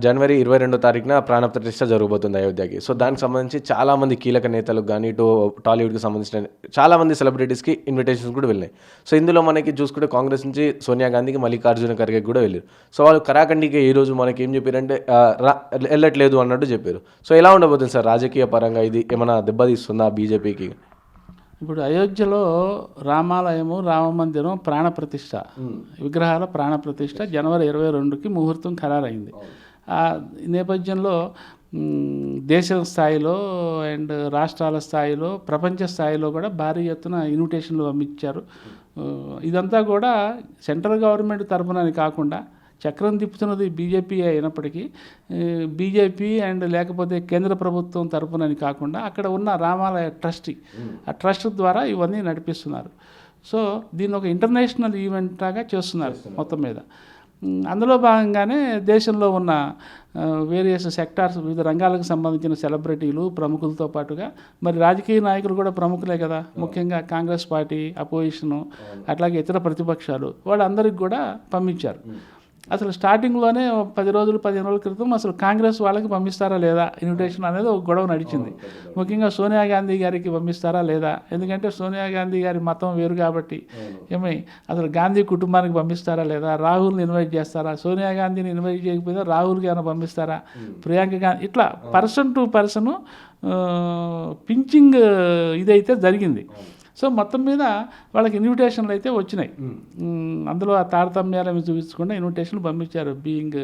జనవరి 22వ తారీఖున ప్రాణప్రతిష్ఠ జరగబోతుంది అయోధ్యకి. సో దానికి సంబంధించి చాలామంది కీలక నేతలకు కానీ, ఇటు టాలీవుడ్కి సంబంధించిన చాలామంది సెలబ్రిటీస్కి ఇన్విటేషన్స్ కూడా వెళ్ళినాయి. సో ఇందులో మనకి చూసుకుంటే కాంగ్రెస్ నుంచి సోనియా గాంధీకి, మల్లికార్జున ఖర్గే కూడా వెళ్ళారు. సో వాళ్ళు కరాఖండిగా ఈరోజు మనకి ఏం చెప్పారంటే వెళ్ళట్లేదు అన్నట్టు చెప్పారు. సో ఎలా ఉండబోతుంది సార్ రాజకీయ పరంగా, ఇది ఏమైనా దెబ్బతీస్తుందా బీజేపీకి? ఇప్పుడు అయోధ్యలో రామాలయము, రామమందిరం ప్రాణప్రతిష్ఠ, విగ్రహాల ప్రాణప్రతిష్ఠ జనవరి 22కి ముహూర్తం ఖరారైంది. ఆ నేపథ్యంలో దేశ స్థాయిలో అండ్ రాష్ట్రాల స్థాయిలో, ప్రపంచ స్థాయిలో కూడా భారీ ఎత్తున ఇన్విటేషన్లు పంపించారు. ఇదంతా కూడా సెంట్రల్ గవర్నమెంట్ తరఫునని కాకుండా చక్రం తిప్పుతున్నది బీజేపీ అయినప్పటికీ బీజేపీ అండ్ లేకపోతే కేంద్ర ప్రభుత్వం తరఫునని కాకుండా అక్కడ ఉన్న రామాలయ ట్రస్టీ, ఆ ట్రస్ట్ ద్వారా ఇవన్నీ నడిపిస్తున్నారు. సో దీన్ని ఒక ఇంటర్నేషనల్ ఈవెంట్ లాగా చేస్తున్నారు మొత్తం మీద. అందులో భాగంగానే దేశంలో ఉన్న వేరియస్ సెక్టార్స్, వివిధ రంగాలకు సంబంధించిన సెలబ్రిటీలు, ప్రముఖులతో పాటుగా మరి రాజకీయ నాయకులు కూడా ప్రముఖులే కదా, ముఖ్యంగా కాంగ్రెస్ పార్టీ, అపోజిషను, అట్లాగే ఇతర ప్రతిపక్షాలు, వాళ్ళందరికీ కూడా పంపించారు. అసలు స్టార్టింగ్లోనే 10 రోజులు 15 రోజుల క్రితం అసలు కాంగ్రెస్ వాళ్ళకి పంపిస్తారా లేదా ఇన్విటేషన్ అనేది ఒక గొడవ నడిచింది. ముఖ్యంగా సోనియా గాంధీ గారికి పంపిస్తారా లేదా, ఎందుకంటే సోనియా గాంధీ గారి మతం వేరు కాబట్టి. అసలు గాంధీ కుటుంబానికి పంపిస్తారా లేదా, రాహుల్ని ఇన్వైట్ చేస్తారా, సోనియా గాంధీని ఇన్వైట్ చేయకపోతే రాహుల్కి ఏమైనా పంపిస్తారా, ప్రియాంక గాంధీ, ఇట్లా పర్సన్ టు పర్సన్ పించింగ్ ఇదైతే జరిగింది. సో మొత్తం మీద వాళ్ళకి ఇన్విటేషన్లు అయితే వచ్చినాయి. అందులో ఆ తారతమ్యాలను చూపించకుండా ఇన్విటేషన్లు పంపించారు. బీయింగ్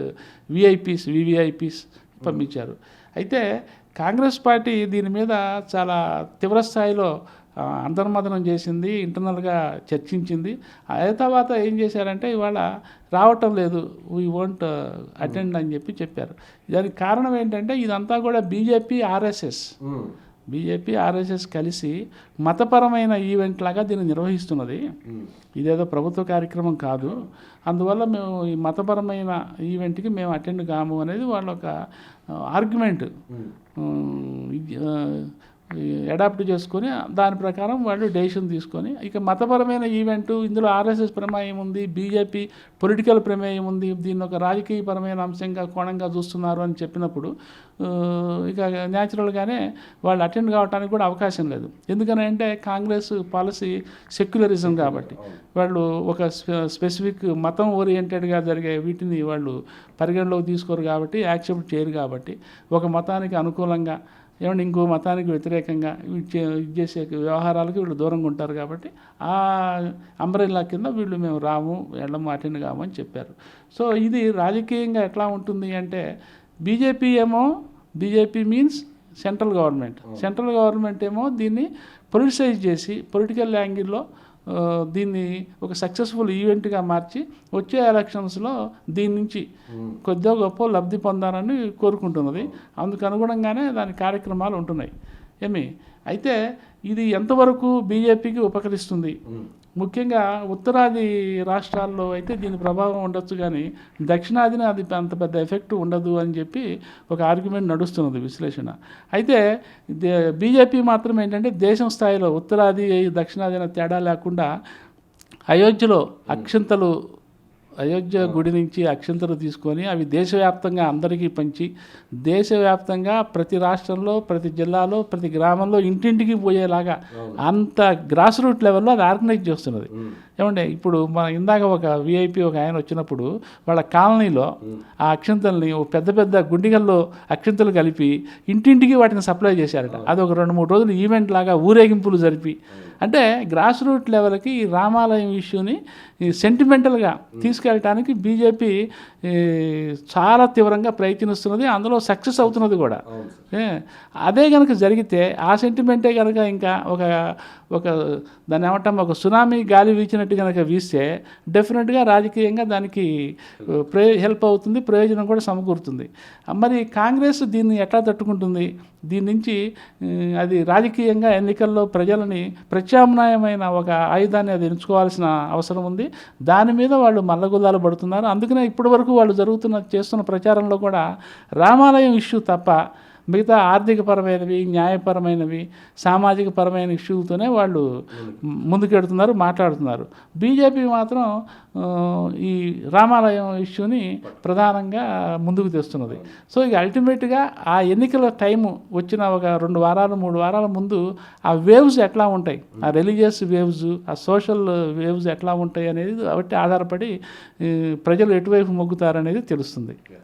వివిఐపీస్ పంపించారు. అయితే కాంగ్రెస్ పార్టీ దీని మీద చాలా తీవ్ర స్థాయిలో అంతర్మథనం చేసింది, ఇంటర్నల్గా చర్చించింది. అదే తర్వాత ఏం చేశారంటే ఇవాళ రావటం లేదు, వీ వోంట్ అటెండ్ అని చెప్పారు. దానికి కారణం ఏంటంటే ఇదంతా కూడా బీజేపీ ఆర్ఎస్ఎస్ కలిసి మతపరమైన ఈవెంట్ లాగా దీన్ని నిర్వహిస్తున్నది. ఇదేదో ప్రభుత్వ కార్యక్రమం కాదు. అందువల్ల మేము ఈ మతపరమైన ఈవెంట్కి మేము అటెండ్ కాము అనేది వాళ్ళ ఒక ఆర్గ్యుమెంట్ అడాప్ట్ చేసుకొని దాని ప్రకారం వాళ్ళు డెసిషన్ తీసుకొని, ఇక మతపరమైన ఈవెంటు ఇందులో ఆర్ఎస్ఎస్ ప్రమేయం ఉంది, బీజేపీ పొలిటికల్ ప్రమేయం ఉంది, దీన్ని ఒక రాజకీయపరమైన అంశంగా కోణంగా చూస్తున్నారు అని చెప్పినప్పుడు ఇక న్యాచురల్గానే వాళ్ళు అటెండ్ కావడానికి కూడా అవకాశం లేదు. ఎందుకనంటే కాంగ్రెస్ పాలసీ సెక్యులరిజం కాబట్టి వాళ్ళు ఒక స్పెసిఫిక్ మతం ఓరియంటెడ్గా జరిగే వీటిని వాళ్ళు పరిగణలోకి తీసుకోరు కాబట్టి, యాక్సెప్ట్ చేయరు కాబట్టి, ఒక మతానికి అనుకూలంగా ఏమంటే ఇంకో మతానికి వ్యతిరేకంగా చేసే వ్యవహారాలకు వీళ్ళు దూరంగా ఉంటారు కాబట్టి ఆ అంబ్రెల్లా కింద వీళ్ళు మేము రాము, వెళ్ళము, అటెండ్ కాము అని చెప్పారు. సో ఇది రాజకీయంగా ఎట్లా ఉంటుంది అంటే బీజేపీ మీన్స్ సెంట్రల్ గవర్నమెంట్ ఏమో దీన్ని పొలిటిసైజ్ చేసి పొలిటికల్ యాంగిల్లో దీన్ని ఒక సక్సెస్ఫుల్ ఈవెంట్గా మార్చి వచ్చే ఎలక్షన్స్లో దీని నుంచి కొద్దిగా గొప్ప లబ్ధి పొందాలని కోరుకుంటున్నది. అందుకు అనుగుణంగానే దాని కార్యక్రమాలు ఉంటున్నాయి. అయితే ఇది ఎంతవరకు బీజేపీకి ఉపకరిస్తుంది? ముఖ్యంగా ఉత్తరాది రాష్ట్రాల్లో అయితే దీని ప్రభావం ఉండొచ్చు, కానీ దక్షిణాదిని అది అంత పెద్ద ఎఫెక్ట్ ఉండదు అని చెప్పి ఒక ఆర్గ్యుమెంట్ నడుస్తున్నది, విశ్లేషణ. అయితే బీజేపీ మాత్రం ఏంటంటే దేశం స్థాయిలో ఉత్తరాది దక్షిణాది అనే తేడా లేకుండా అయోధ్యలో అయోధ్య గుడి నుంచి అక్షంతలు తీసుకొని అవి దేశవ్యాప్తంగా అందరికీ పంచి, దేశవ్యాప్తంగా ప్రతి రాష్ట్రంలో, ప్రతి జిల్లాలో, ప్రతి గ్రామంలో ఇంటింటికి పోయేలాగా అంత గ్రాస్ రూట్ లెవెల్లో అది ఆర్గనైజ్ చేస్తున్నది. ఇప్పుడు మన ఇందాక ఒక విఐపి ఒక ఆయన వచ్చినప్పుడు వాళ్ళ కాలనీలో ఆ అక్షంతల్ని పెద్ద పెద్ద గుండిగల్లో అక్షంతలు కలిపి ఇంటింటికి వాటిని సప్లై చేశారట. అది ఒక 2-3 రోజులు ఈవెంట్ లాగా ఊరేగింపులు జరిపి, అంటే గ్రాస్ రూట్ లెవెల్కి ఈ రామాలయం ఇష్యూని సెంటిమెంటల్గా తీసుకెళ్ళటానికి బీజేపీ చాలా తీవ్రంగా ప్రయత్నిస్తున్నది, అందులో సక్సెస్ అవుతున్నది కూడా. అదే కనుక జరిగితే ఆ సెంటిమెంటే కనుక ఇంకా ఒక దాన్ని ఏమంటాం, ఒక సునామీ గాలి వీచినట్టు కనుక వీస్తే డెఫినెట్గా రాజకీయంగా దానికి హెల్ప్ అవుతుంది, ప్రయోజనం కూడా సమకూరుతుంది. మరి కాంగ్రెస్ దీన్ని ఎట్లా తట్టుకుంటుంది? దీని నుంచి అది రాజకీయంగా ఎన్నికల్లో ప్రజలని ప్రత్యామ్నాయమైన ఒక ఆయుధాన్ని అది ఎంచుకోవాల్సిన అవసరం ఉంది. దాని మీద వాళ్ళు మల్లగుల్లాలు పడుతున్నారు. అందుకనే ఇప్పటి వరకు వాళ్ళు చేస్తున్న ప్రచారంలో కూడా రామాలయం ఇష్యూ తప్ప మిగతా ఆర్థికపరమైనవి, న్యాయపరమైనవి, సామాజిక పరమైన ఇష్యూతోనే వాళ్ళు ముందుకెడుతున్నారు, మాట్లాడుతున్నారు. బీజేపీ మాత్రం ఈ రామాలయం ఇష్యూని ప్రధానంగా ముందుకు తెస్తున్నది. సో ఇక అల్టిమేట్గా ఆ ఎన్నికల టైము వచ్చిన ఒక 2 వారాలు 3 వారాల ముందు ఆ వేవ్స్ ఎట్లా ఉంటాయి, ఆ రిలీజియస్ వేవ్స్, ఆ సోషల్ వేవ్స్ ఎట్లా ఉంటాయి అనేది బట్టి ఆధారపడి ప్రజలు ఎటువైపు మొగ్గుతారనేది తెలుస్తుంది.